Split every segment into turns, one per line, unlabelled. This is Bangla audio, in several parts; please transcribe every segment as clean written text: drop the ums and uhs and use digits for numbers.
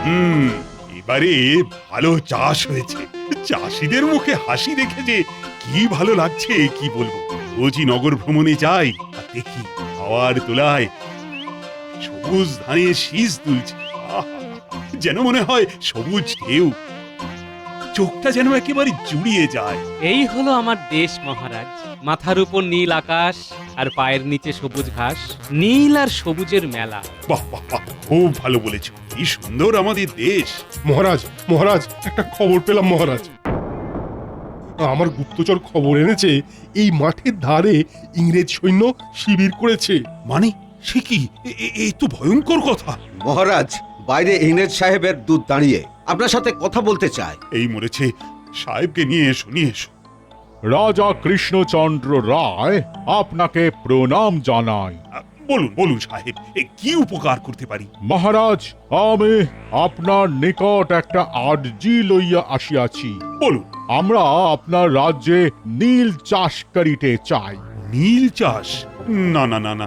হুম, এবারে ভালো চাষ হয়েছে। চাষিদের মুখে হাসি দেখে যে কি ভালো লাগছে কি বলবো। রোজই নগর ভ্রমণে যাই আর দেখি হাওয়ার তোলায় সবুজ ধানের শীষ তুলছে। আহা! যেন মনে হয় সবুজ ঢেউ, চোখটা যেন একেবারে জুড়িয়ে যায়।
এই হলো আমার দেশ মহারাজ। মাথার উপর নীল আকাশ আর পায়ের নিচে সবুজ ঘাস, নীল আর সবুজের মেলা।
বাহ বাহ বাহ, খুব ভালো বলেছ। কি সুন্দর আমাদের দেশ।
মহারাজ মহারাজ একটা খবর পেলাম মহারাজ। আমার গুপ্তচর খবর এনেছে এই মাঠের ধারে ইংরেজ সৈন্য শিবির করেছে।
মানে সে কি? এই তো ভয়ঙ্কর কথা।
মহারাজ, বাইরে ইংরেজ সাহেবের দূত দাঁড়িয়ে আপনার সাথে কথা বলতে চায়।
এই মরেছে, সাহেবকে নিয়ে এসো, নিয়ে এসো।
রাজা কৃষ্ণচন্দ্র রায় আপনাকে প্রণাম জানাই।
বলুন বলুন সাহেব, কি উপকার করতে পারি?
মহারাজ, আমি আপনার নিকট একটা আর্জি লইয়া আসিয়াছি।
বলুন।
আমরা আপনার রাজ্যে নীল চাষ করিতে চাই।
নীল চাষ? না না না না,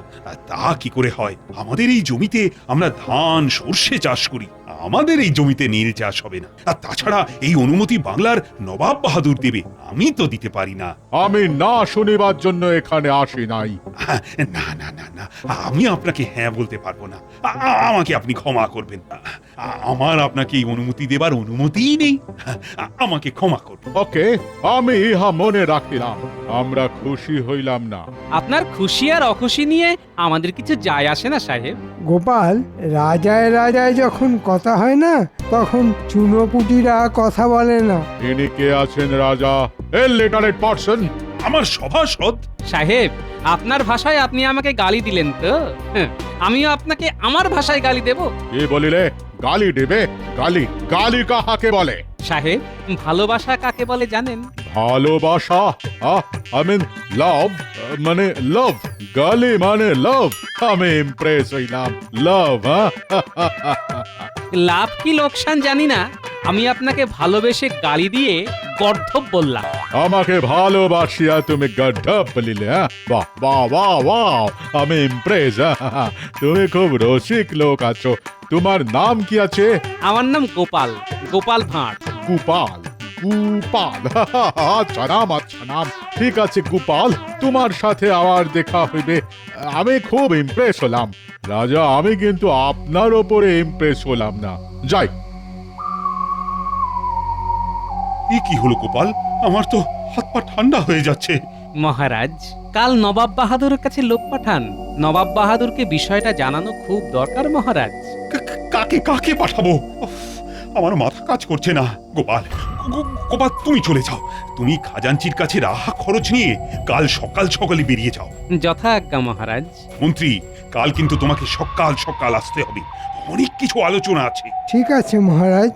তা কি করে হয়? আমাদের এই জমিতে আমরা ধান সর্ষে চাষ করি, আমাদের এই জমিতে নীল চাষ হবে না। আর তাছাড়া এই অনুমতি বাংলার নবাব বাহাদুর দেবে, আমি তো দিতে পারি না।
আমি না শুনিবার জন্য এখানে আসি নাই।
না না না না, আমি আপনাকে হ্যাঁ বলতে পারবো না। আমাকে আপনি ক্ষমা করবেন। আমার আপনাকে এই অনুমতি দেবার অনুমতিই নেই। আমাকে ক্ষমা করবেন।
ওকে, আমি ইহা মনে রাখিলাম। আমরা খুশি হইলাম না।
আপনার খুশি আর অখুশি নিয়ে আমাদের কিছু যায় আসে না সাহেব।
গোপাল, রাজায় রাজায় যখন কথা হয় না, তখন চুনোপুটিরা কথা বলে না।
ইনি কে আছেন রাজা? এ লেটারেট পার্সন।
আমার সভাসদ।
সাহেব, আপনার ভাষায় আপনি আমাকে গালি দিলেন তো, আমিও আপনাকে আমার ভাষায় গালি দেব।
কে বলিলে গালি দেবে? গালি গালি কাহাকে বলে?
সাহেব, ভালোবাসা কাকে বলে জানেন?
ভালোবাসা? আই মিন লাভ, মানে লাভ। গালি মানে লাভ। আমি ইমপ্রেস হইলাম। লাভ,
লাভ কি লোকসান জানি না, আমি আপনাকে ভালোবেসে গালি দিয়ে গর্ধব বললাম।
আমাকে ভালোবাসিয়া তুমি গর্ধব বলিলে? বাহ বাহ বাহ বাহ, আমি ইমপ্রেস। তুমি খুব রসিক লোক আছো। তোমার নাম কি আছে?
আমার নাম গোপাল, গোপাল ভাঁড়।
গোপাল, গোপাল। আচ্ছা নাম, আচ্ছা নাম। ঠিক আছে গোপাল, তোমার সাথে আবার দেখা হইবে। আমি খুব ইমপ্রেস হলাম রাজা। আমি কিন্তু আপনার ওপরে ইমপ্রেস হলাম না। যাই।
কি হলো গোপাল? আমার তো হাত পা ঠান্ডা হয়ে যাচ্ছে।
মহারাজ, কাল নবাব বাহাদুরের কাছে লোক পাঠান। নবাব বাহাদুরকে বিষয়টা জানানো খুব দরকার মহারাজ।
কাকে কাকে পাঠাবো? উফ, আমার মাথা কাজ করছে না। গোপাল, গোপাল তুমি চলে যাও। তুমি খাজাঞ্চির কাছে রাহা খরচ নিয়ে কাল সকাল সকালে বেরিয়ে যাও।
যথা আজ্ঞা মহারাজ।
মন্ত্রী, কাল কিন্তু তোমাকে সকাল সকাল আসতে হবে, অনেক কিছু আলোচনা আছে।
ঠিক আছে মহারাজ।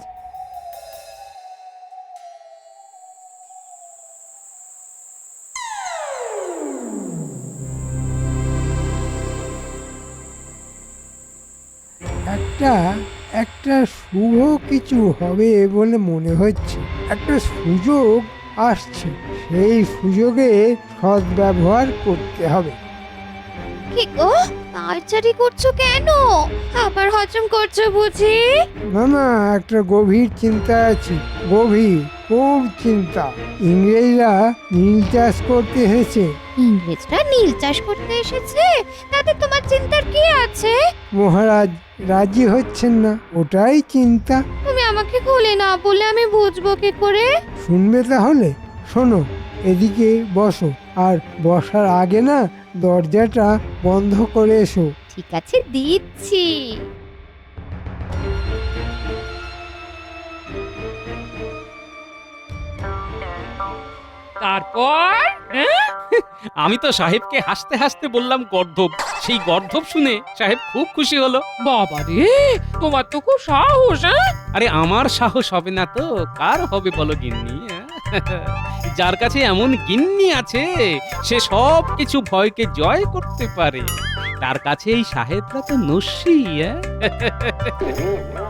একটা একটা শুভ কিছু হবে বলে মনে হচ্ছে। একটা সুযোগ আসছে, সেই সুযোগে সদ্ব্যবহার করতে হবে।
কি গো, তাড়াতাড়ি করছো কেন? আবার হজম করছো বুঝি?
না না, একটা গভীর চিন্তা আছে, গভীর, খুব চিন্তা। ইংরেজরা নীল চাষ করতে এসেছে।
ইংরেজরা নীল চাষ করতে এসেছে, তাতে তোমার চিন্তার কি আছে?
মহারাজ রাজি হচ্ছেন না, ওটাই চিন্তা।
তুমি আমাকে খুলে না বলে আমি বুঝবো কি করে?
শুনবে তাহলে? শোনো, এদিকে বসো, আর বসার আগে না দরজাটা বন্ধ করে এসো।
ঠিক আছে, দিচ্ছি।
তারপর আমি তো সাহেবকে হাসতে হাসতে বললাম গর্ধব। সেই গর্ধব শুনে সাহেব খুব খুশি হলো।
বাবা রে, তোমার তো খুব সাহস।
আরে আমার সাহস হবে না তো কার হবে বলো গিন্নি? যার কাছে এমন গিন্নি আছে সে সব কিছু ভয়কে জয় করতে পারে, তার কাছে এই সাহেবরা তো নস্যি।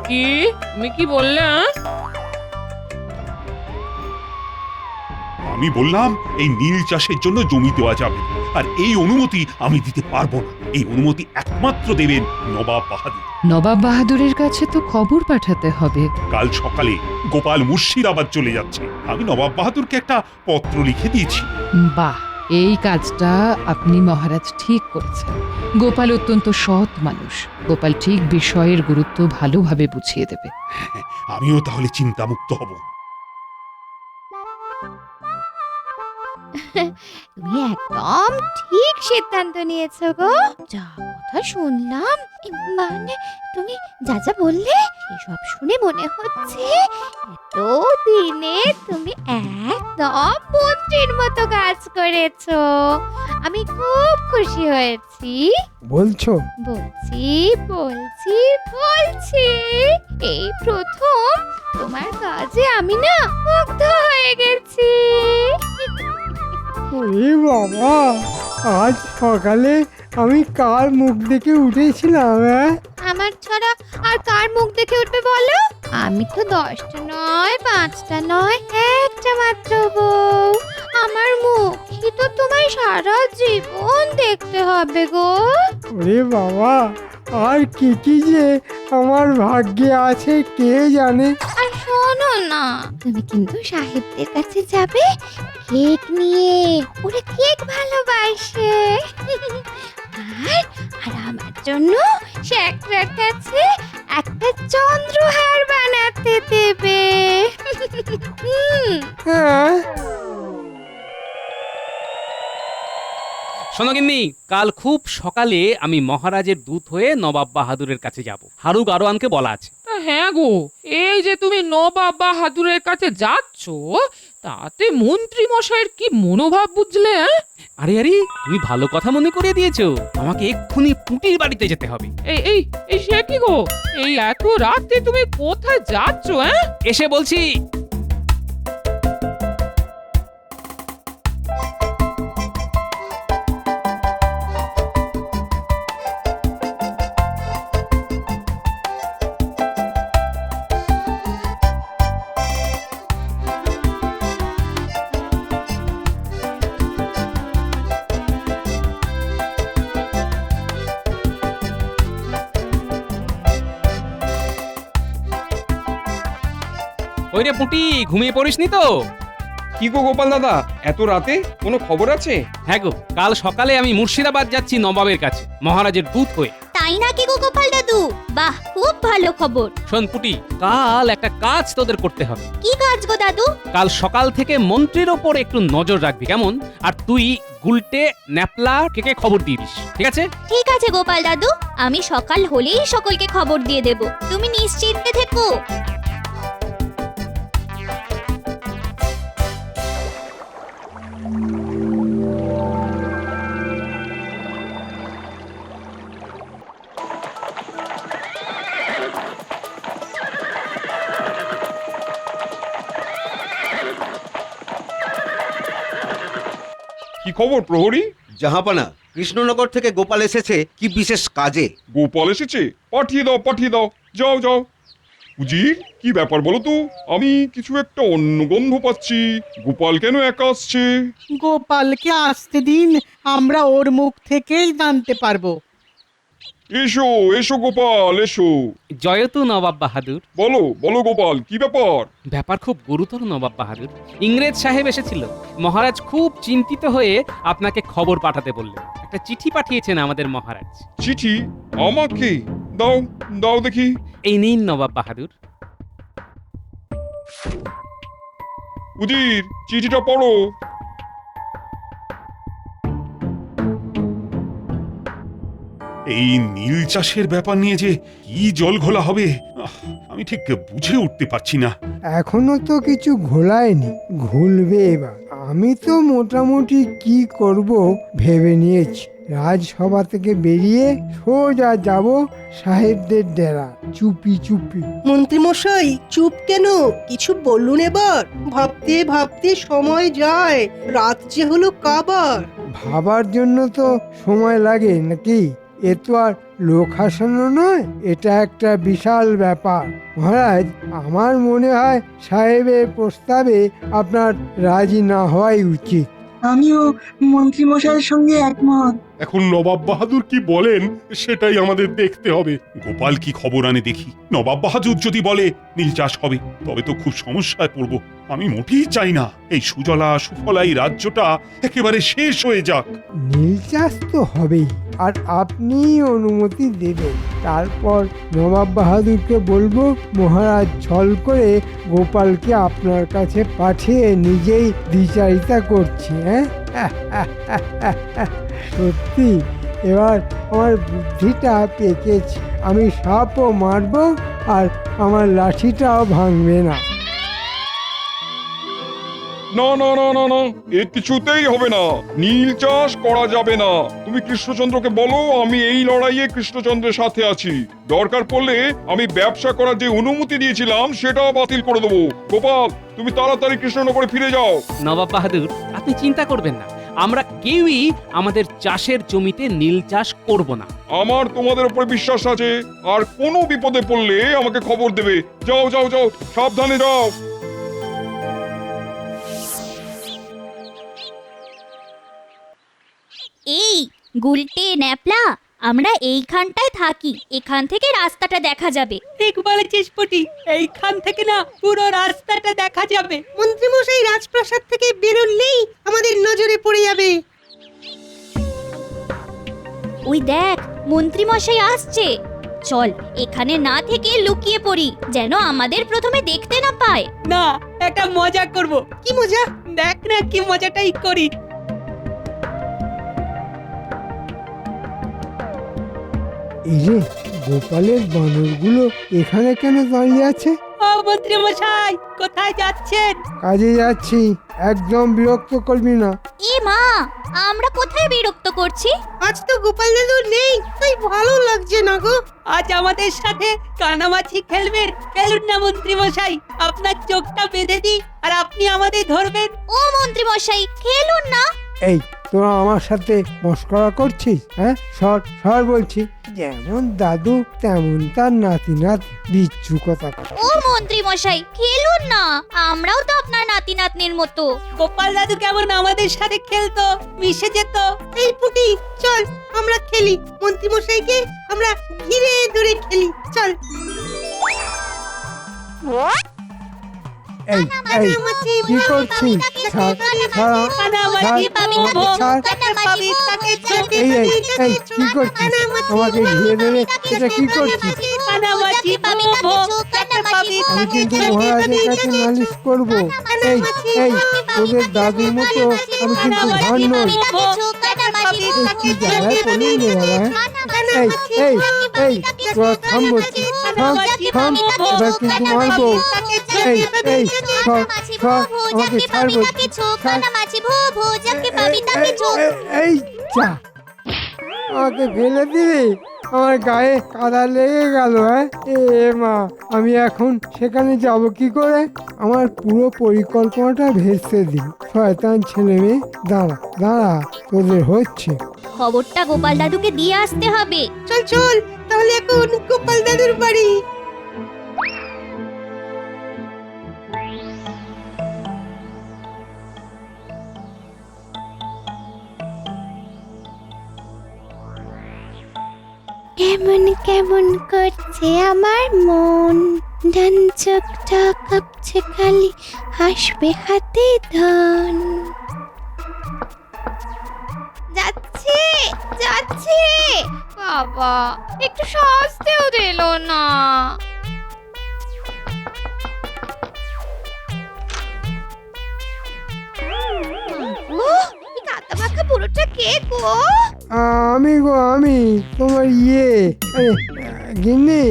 কি তুমি কি বললে?
আমি বললাম এই নীল চাষের জন্য জমি দেওয়া যাবে, আর এই অনুমতি আমি দিতে পারবো না। এই অনুমতি একমাত্র দেবেন নবাব বাহাদুর।
নবাব বাহাদুরের কাছে তো খবর পাঠাতে হবে।
কাল সকালে গোপাল মুর্শিদাবাদ চলে যাচ্ছে। আমি নবাব বাহাদুরকে একটা পত্র লিখে দিয়েছি।
বাহ, এই কাজটা আপনি মহারাজ ঠিক করেছেন। গোপাল অত্যন্ত সৎ মানুষ। গোপাল ঠিক বিষয়ের গুরুত্ব ভালোভাবে বুঝিয়ে দেবে।
আমিও তাহলে চিন্তামুক্ত হব।
তুমি একদম ঠিক সিদ্ধান্ত নিয়েছো গো। যা কথা শুনলাম, মানে তুমি যা যা বললে সেসব শুনে মনে হচ্ছে এত দিনে তুমি একদম মন্ত্রীর মতো কাজ করেছো। আমি খুব খুশি হয়েছি।
বলছো?
বলছি বলছি বলছি, এই প্রথম তোমার কাজে আমি না মুগ্ধ হয়ে গেছি।
ওরে বাবা, আজ সকালে আমি কার মুখ দেখে উঠেছিলাম?
আমার ছাড়া আর কার মুখ দেখে উঠবে বলো? আমি তো 10টা নয়, 5টা নয়, একটা মাত্র বউ। আমার মুখই তো তোমায় সারা জীবন দেখতে হবে গো।
ওরে বাবা, আর কি কি যে আমার ভাগ্যে আছে কে জানে।
আর শোনো না, তুমি কিন্তু সাহেবদের কাছে যাবে কেক নিয়ে। ওরা কেক ভালোবাসে। আর আর আমার জন্য শেখরার কাছে একটা চন্দ্রহার বানাতে দেবে।
হ্যাঁ,
শোনো গিন্নি, কাল খুব সকালে আমি মহারাজের দূত হয়ে নবাব বাহাদুরের কাছে যাব। হারু গারোয়ানকে বলা আছে।
তা হ্যাঁ গো, এই যে তুমি নবাব বাহাদুরের কাছে যাচ্ছ, তাতে মন্ত্রী মশাইয়ের কি মনোভাব বুঝলে?
আরে আরে, তুমি ভালো কথা মনে করিয়ে দিয়েছো। আমাকে এক্ষুনি পুটির বাড়িতে যেতে হবে।
এই এই এই সে কি গো, এই এত রাতে তুমি কোথায় যাচ্ছ?
এসে বলছি। ওই রে পুটি, ঘুমিয়ে পড়িসনি তো?
কি গো গোপাল দাদা, এত রাতে কোনো খবর আছে?
হ্যাঁ গো, কাল সকালে আমি মুর্শিদাবাদ যাচ্ছি নবাবের কাছে মহারাজের দূত হয়ে।
তাই নাকি গো গোপাল দাদু? বাহ, খুব ভালো খবর।
শোন পুটি, কাল একটা কাজ তোদের করতে হবে।
কি কাজ গো দাদু?
কাল সকাল থেকে মন্ত্রীর ওপর একটু নজর রাখবি, কেমন? আর তুই গুলটে ন্যাপলা কে খবর দিয়ে দিস, ঠিক আছে?
ঠিক আছে গোপাল দাদু, আমি সকাল হলেই সকলকে খবর দিয়ে দেব। তুমি নিশ্চিন্তে থেকো।
কি খবর প্রহরী?
জাহাপানা, কৃষ্ণনগর থেকে গোপাল এসেছে কি বিশেষ কাজে।
গোপাল এসেছে? পাঠিয়ে দাও পাঠিয়ে দাও, যাও যাও। উজির, কি ব্যাপার বলো তো? আমি কিছু একটা অন্য গন্ধ পাচ্ছি। গোপাল কেন একা আসছে?
গোপালকে আসতে দিন, আমরা ওর মুখ থেকেই জানতে পারবো।
এসো এসো গোপাল এসো।
জয়তু নবাব বাহাদুর।
বলো বলো গোপাল, কি ব্যাপার?
ব্যাপার খুব গুরুতর নবাব বাহাদুর। ইংরেজ সাহেব এসেছিল। মহারাজ খুব চিন্তিত হয়ে আপনাকে খবর পাঠাতে বললেন। একটা চিঠি পাঠিয়েছেন আমাদের মহারাজ।
চিঠি? আমাকে? দাও দাও দেখি।
এই নিন নবাব বাহাদুর।
উজির, চিঠিটা পড়ো।
এই নীল চাষের ব্যাপার নিয়ে যে কি জল ঘোলা হবে, আমি ঠিক বুঝে উঠতে পারছি না।
এখনো তো কিছু ঘোলায়নি, ঘুলবে এবার। আমি তো মোটামুটি কি করব ভেবে নিয়েছি। রাজসভা থেকে বেরিয়ে সোজা যাব সাহেবদের ডেরা, চুপি চুপি।
মন্ত্রীমশাই চুপ কেন? কিছু বলুন এবার। ভাবতে ভাবতে সময় যায়, রাত যে হলো কাবার।
ভাবার জন্য তো সময় লাগে নাকি? এ তো আর লোক হাসানো নয়, এটা একটা বিশাল ব্যাপার। মহারাজ, আমার মনে হয় সাহেবের প্রস্তাবে আপনার রাজি না হওয়াই উচিত।
আমিও মন্ত্রীমশাইয়ের সঙ্গে একমত।
এখন নবাব বাহাদুর কি বলেন সেটাই আমাদের দেখতে হবে।
গোপাল কি খবর আনে দেখি। নবাব বাহাদুর যদি বলে নীল চাষ হবে, তবে তো খুব সমস্যায় পড়ব। আমি মোটেই চাই না এই সুজলা সুফলা এই রাজ্যটা একেবারে শেষ হয়ে যাক।
নীল চাষ তো হবেই, আর আপনি অনুমতি দেবেন। তারপর নবাব বাহাদুরকে বলবো মহারাজ ছল করে গোপালকে আপনার কাছে পাঠিয়ে নিজেই দ্বিচারিতা করছি। হ্যাঁ সত্যি এবার আমার বুদ্ধিটা পেকেছে। আমি সাপও মারবো আর আমার লাঠিটাও ভাঙবে না।
না না না না না, এ কিছুতেই হবে না। নীল চাষ করা যাবে না। তুমি কৃষ্ণচন্দ্রকে বলো আমি এই লড়াইয়ে কৃষ্ণচন্দ্রের সাথে আছি। দরকার পড়লে আমি ব্যবসা করার যে অনুমতি দিয়েছিলাম সেটাও বাতিল করে দেবো। গোপাল, তুমি তাড়াতাড়ি কৃষ্ণনগরে ফিরে যাও।
নবাব বাহাদুর, আপনি চিন্তা করবেন না, আমরা কেউই আমাদের চাষের জমিতে নীল চাষ করব না।
আমার তোমাদের উপর বিশ্বাস আছে। আর কোনো বিপদে পড়লে আমাকে খবর দেবে। যাও যাও যাও, সাবধানে যাও।
এই গুলটে ন্যাপলা, আমরা এইখানটায় থাকি, এখান থেকে রাস্তাটা দেখা যাবে।
ঠিক বলেছিস পুটি, এইখান থেকে না পুরো রাস্তাটা দেখা যাবে।
মন্ত্রীমশাই রাজপ্রাসাদ থেকে বেরোলেই আমাদের নজরে পড়ে যাবে।
ওই দেখ, মন্ত্রী মশাই আসছে। চল এখানে না থেকে লুকিয়ে পড়ি, যেন আমাদের প্রথমে দেখতে না পায়।
না, একটা মজা করব।
কি মজা?
দেখ না কি মজাটাই করি।
এই যে গোপালের বানরগুলো এখানে কেন দাঁড়িয়ে আছে?
ও মন্ত্রী মশাই, কোথায় যাচ্ছেন?
কাজে যাচ্ছি, একদম বিরক্ত করবি না।
এ মা, আমরা কোথায় বিরক্ত করছি?
আজ তো গোপাল দাদু নেই, তাই ভালো লাগছে না গো।
আজ আমাদের সাথে কানামাছি খেলবেন। খেলুন না মন্ত্রী মশাই, আপনার চোখটা বেঁধে দিই আর আপনি আমাদের ধরবেন।
ও মন্ত্রী মশাই, খেলুন না।
এই তোরা আমার সাথে মস্করা করছিস? হ্যাঁ, সর সর বলছি। যেমন দাদু তেমন তার নাতি নাতি, বিচ্ছু কথা।
ও মন্ত্রী মশাই, খেলুন না, আমরাও তো আপনার নাতি নাতনির মতো।
গোপাল দাদু কেমন আমাদের সাথে খেলতো, মিশে যেত।
এই পুটি, চল আমরা খেলি। মন্ত্রীমশাইকে আমরা ঘিরে ধরে খেলি, চল।
এই এই কি করছিস? ছাড় ছাড়
কানামাছি পাবি না ভো,
ছাড়।
পাবি তাকে চোখে
এই এই এই কি করছিস? আমাকে ঘিরে ধরে এটা কি করছিস?
কানামাছি পাবি না ভো, পাবি
আমি কিন্তু মহারাজের কাছে নালিশ করব। এই এই তোদের দাদুর মতো আমি কিন্তু ভান নই। এই কি জ্বালায় পড়লি রে বাবা, হ্যাঁ? এই এই এই তোরা থাম বলছি, থাম থাম, এবার কিন্তু মারবো। এই এই সর সর, আমাকে ছাড় বলছি, ছাড়। এই যা, আমাকে ফেলে দিলি, আমার গায়ে কাদা লেগে গেল। হ্যাঁ এ মা, আমি এখন সেখানে যাব কি করে? আমার পুরো পরিকল্পনাটা ভেস্তে দিল। শয়তান ছেলে মেয়ে, দাঁড়া দাঁড়া, তোদের হচ্ছে।
খবরটা গোপাল দাদুকে দিয়ে আসতে হবে।
চল চল, তাহলে এখন গোপাল দাদুর বাড়ি।
কেমন কেমন করছে আমার মন, ডান চোখটা কাঁপছে খালি, হাসবে হাতে ধন। যাচ্ছে যাচ্ছে, বাবা একটু সাজতেও দিল না। কাঁটা মাখা বুড়োটা কে গো?
আমি গো, আমি তোমার গিন্নি,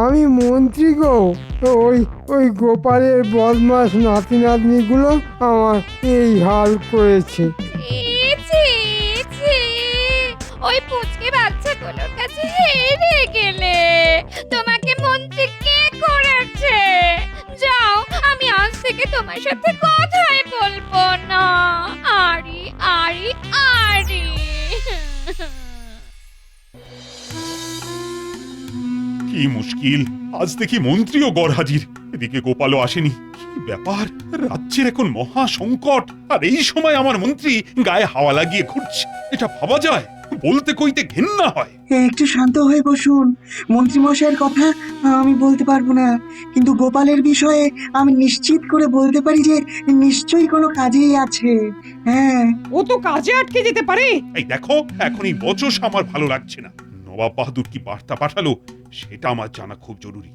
আমি মন্ত্রী গো। ওই ওই গোপালের বদমাস নাতি নাতনিগুলো আমার এই হাল করেছে।
ওই পুচকে বাচ্চাগুলোর কাছে হেরে গেলে, তোমাকে মন্ত্রী কে করেছে? যাও, আমি আজ থেকে তোমার সাথে কথাই বলবো না। আরি আরি আরি।
কি মুশকিল, আজ দেখি মন্ত্রীও গড় হাজির, এদিকে গোপালও আসেনি। ব্যাপার, রাজ্যের এখন মহা সংকট, আর এই সময় আমার মন্ত্রী গায়ে হাওয়া লাগিয়ে ঘুরছে। এটা ভাবা যায়? বলতে কইতে ঘেন্না হয়।
একটু শান্ত হয়ে বসুন। মন্ত্রীমশাইয়ের কথা আমি বলতে পারবো না, কিন্তু গোপালের বিষয়ে আমি নিশ্চিত করে বলতে পারি যে নিশ্চয়ই কোনো কাজেই আছে। হ্যাঁ,
ও তো কাজে আটকে যেতে পারে।
এই দেখো, এখন এই বচস আমার ভালো লাগছে না। নবাব বাহাদুর কি বার্তা পাঠালো সেটা আমার জানা খুব জরুরি।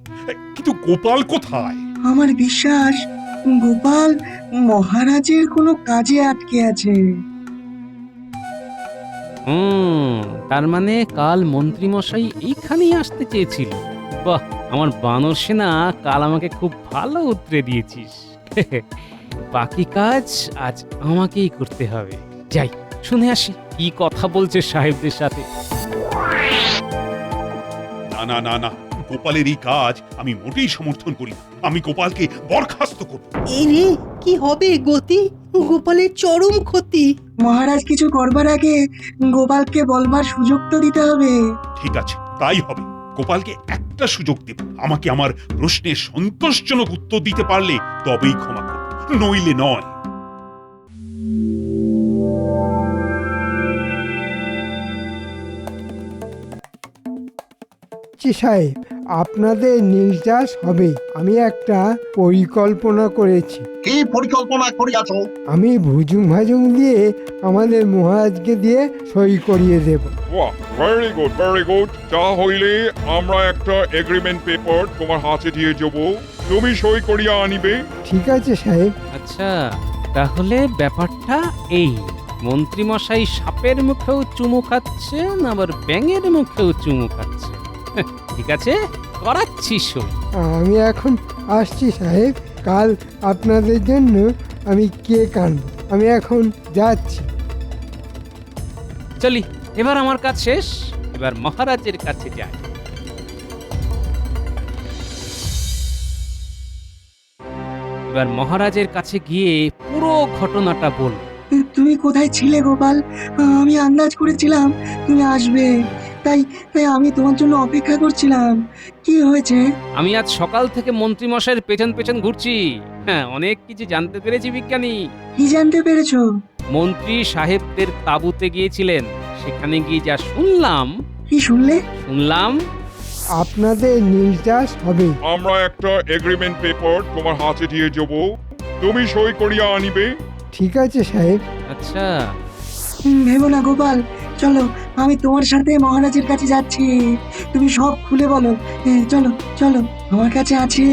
কিন্তু গোপাল কোথায়?
আমার বিশ্বাস গোপাল মহারাজের কোনো কাজে আটকে আছে।
তার মানে কাল মন্ত্রীমশাই এইখানেই আসতে চেয়েছিল। বাহ, আমার বানর সেনা কাল আমাকে খুব ভালো উতরে দিয়েছিস। বাকি কাজ আজ আমাকেই করতে হবে। যাই, শুনে আসি কি কথা বলছে সাহেবদের সাথে।
না না না না, গোপালের এই কাজ আমি মোটেই সমর্থন করি না। আমি গোপালকে বরখাস্ত করব।
এই রে, কি হবে গতি? গোপালের চরম ক্ষতি।
মহারাজ কিছু করবার আগে গোপালকে বলবার সুযোগ তো দিতে হবে।
ঠিক আছে, তাই হবে। গোপালকে একটা সুযোগ দেব। আমাকে আমার প্রশ্নের সন্তোষজনক উত্তর দিতে পারলে তবেই ক্ষমা করব, নইলে নয়।
সাহেব, আপনাদের নীল চাষ হবে। আমি একটা পরিকল্পনা করেছি।
কি পরিকল্পনা করিয়াছ?
আমি ভুজুং ভাজুং দিয়ে আমাদের মহারাজকে দিয়ে সই করিয়ে দেব।
বাহ, ভেরি গুড, ভেরি গুড। যা হইলে আমরা একটা এগ্রিমেন্ট পেপার তোমার হাতে দিয়ে যাব, তুমি সই করিয়া আনিবে।
ঠিক আছে সাহেব।
আচ্ছা, তাহলে ব্যাপারটা এই, মন্ত্রীমশাই সাপের মুখেও চুমু খাচ্ছেন, আবার ব্যাঙের মুখেও চুমু খাচ্ছেন। ঠিক আছে, করাচ্ছি সই।
আমি এখন আসছি সাহেব। কাল আপনাদের জন্য আমি কেক আনবো। আমি এখন যাচ্ছি।
চলি, এবার আমার কাজ শেষ। এবার মহারাজের কাছে যাই। এবার মহারাজের কাছে গিয়ে পুরো ঘটনাটা বল।
তুমি কোথায় ছিলে গোপাল? আমি আন্দাজ করেছিলাম তুমি আসবে, তাই আমি তোমার জন্য অপেক্ষা করছিলাম। কি হয়েছে?
আমি আজ সকাল থেকে মন্ত্রী মশাইয়ের পেছন পেছন ঘুরছি। হ্যাঁ, অনেক কিছু জানতে পেরেছি বিজ্ঞানী।
কি জানতে পেরেছো?
মন্ত্রী সাহেবদের তাঁবুতে গিয়েছিলেন, সেখানে গিয়ে যা শুনলাম।
কি শুনলে?
শুনলাম
আপনাদের নীল চাষ হবে।
আমরা একটা এগ্রিমেন্ট পেপার তোমার হাতে দিয়ে যাব, তুমি সই করিয়া আনিবে।
ঠিক আছে সাহেব।
আচ্ছা,
ভেবো না গোপাল, চলো আমি তোমার সাথে মহারাজের কাছে যাচ্ছি। তুমি সব খুলে বলো। চলো চলো, আমার কাছে আছে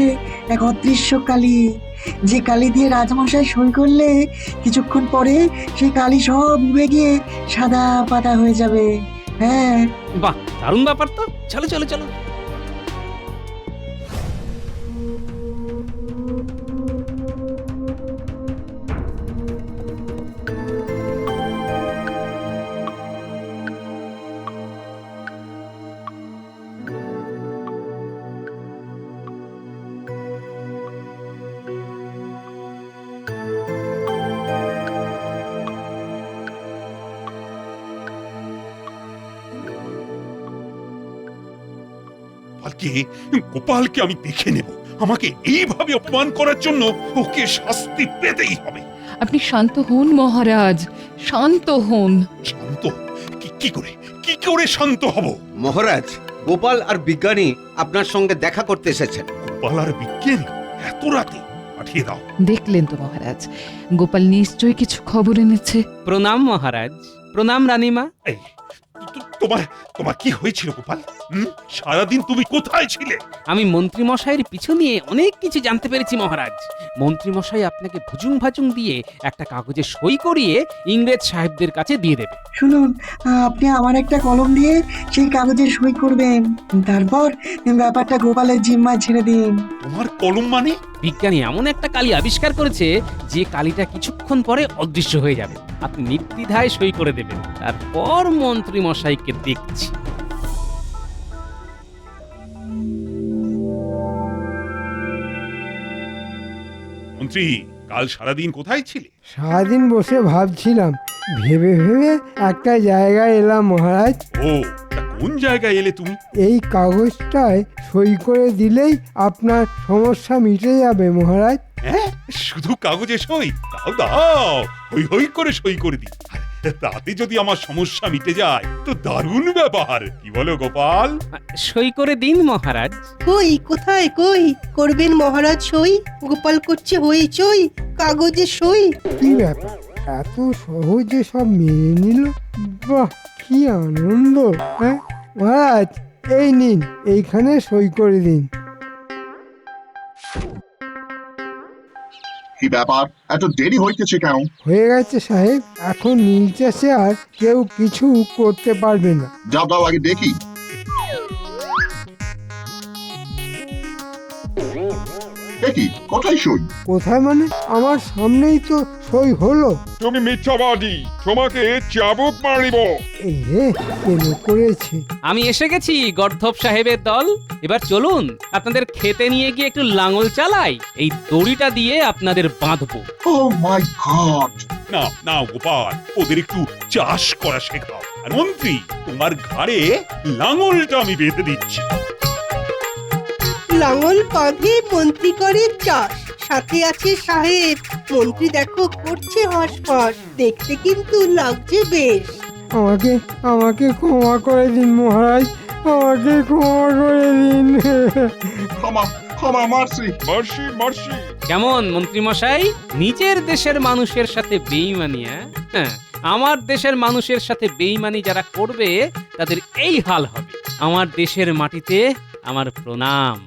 এক অদৃশ্য কালি, যে কালি দিয়ে রাজমশাই সই করলে কিছুক্ষণ পরে সেই কালি সব উবে গিয়ে সাদা পাতা হয়ে যাবে। হ্যাঁ,
বাহ, দারুণ ব্যাপার তো। চলো চলো চলো।
গোপালকে আমি দেখে নেব। আমাকে এইভাবে অপমান করার জন্য ওকে শাস্তি পেতেই হবে।
আপনি শান্ত হন মহারাজ, শান্ত হন।
শান্ত? কি করে শান্ত হব?
মহারাজ, গোপাল আর বিজ্ঞানী আপনার সঙ্গে দেখা করতে এসেছেন।
গোপাল আর বিজ্ঞানী এত রাতে? পাঠিয়ে দাও।
দেখলেন তো মহারাজ, গোপাল নিশ্চয়ই কিছু খবর এনেছে।
প্রণাম মহারাজ। প্রণাম রানীমা।
এই, তোমার কি হয়েছিল গোপাল? সারাদিন তুমি কোথায় ছিলে?
আমি মন্ত্রী মশাইয়ের পিছু নিয়ে অনেক কিছু জানতে পেরেছি মহারাজ। মন্ত্রী মশাই আপনাকে ভুজুং ভাজুং দিয়ে একটা কাগজে সই করিয়ে ইংরেজ সাহেবদের কাছে দিয়ে দেবে।
শুনুন, আপনি আমার একটা কলম দিয়ে সেই কাগজে সই করবেন, তারপর ব্যাপারটা গোপালের জিম্মায় ছেড়ে দিন।
তোমার কলম মানে?
বিজ্ঞানী এমন একটা কালি আবিষ্কার করেছে যে কালিটা কিছুক্ষণ পরে অদৃশ্য হয়ে যাবে। আপনি নির্দ্বিধায় সই করে দেবেন, তারপর মন্ত্রী মশাইকে দেখছি।
মন্ত্রী, কাল সারাদিন কোথায় ছিলে?
সারাদিন বসে ভাবছিলাম, ভেবে ভেবে একটা জায়গায় এলাম মহারাজ।
ও, তা কোন জায়গায় এলে তুমি?
এই কাগজটায় সই করে দিলেই আপনার সমস্যা মিটে যাবে মহারাজ।
হ্যাঁ, শুধু কাগজে সই? দাও দাও, হই হই করে সই করে দিই। আর তাতে যদি আমার সমস্যা মিটে যায় তো দারুণ ব্যাপার, কি বলো গোপাল?
সই করে দিন মহারাজ।
কই কোথায় কই করবেন মহারাজ সই? গোপাল করছে হইচই, কাগজে সই।
কি ব্যাপার, এত সহজে সব মেনে নিল? বাহ, কি আনন্দ! হ্যাঁ মহারাজ, এই নিন, এইখানে সই করে দিন।
কি ব্যাপার, এত দেরি হইতেছে কেন?
হয়ে গেছে সাহেব, এখন নীল চাষে আর কেউ কিছু করতে পারবে না।
যাও দাও আগে দেখি। দেখি কোথায় সই?
কোথায় মানে? আমার সামনেই তো সই হলো।
তুমি মিথ্যাবাদী, তোমাকে চাবুক মারিব।
এই রে, কেন করেছে?
আমি এসে গেছি গর্ধব সাহেবের দল। এবার চলুন আপনাদের খেতে নিয়ে গিয়ে একটু লাঙল চালাই, এই দড়িটা দিয়ে আপনাদের বাঁধবো।
ও মাই গড!
না না গোপাল, ওদের একটু চাষ করা শেখাও। আর মন্ত্রী, তোমার ঘাড়ে লাঙলটা আমি বেঁধে দিচ্ছি।
লাঙল কাঁধে মন্ত্রী করে চাষ, সাথে আছে সাহেব। মন্ত্রী দেখো করছে হাঁসফাঁস, দেখতে কিন্তু লাগছে বেশ।
আমাকে আমাকে ক্ষমা করে দিন মহারাজ, আমাকে ক্ষমা করে দিন।
ক্ষমা ক্ষমা, মারছি।
Mercy mercy.
কেমন মন্ত্রী মশাই, নিজের দেশের মানুষের সাথে বেইমানি? হ্যাঁ, আমার দেশের মানুষের সাথে বেইমানি যারা করবে তাদের এই হাল হবে। আমার দেশের মাটিতে আমার প্রণাম।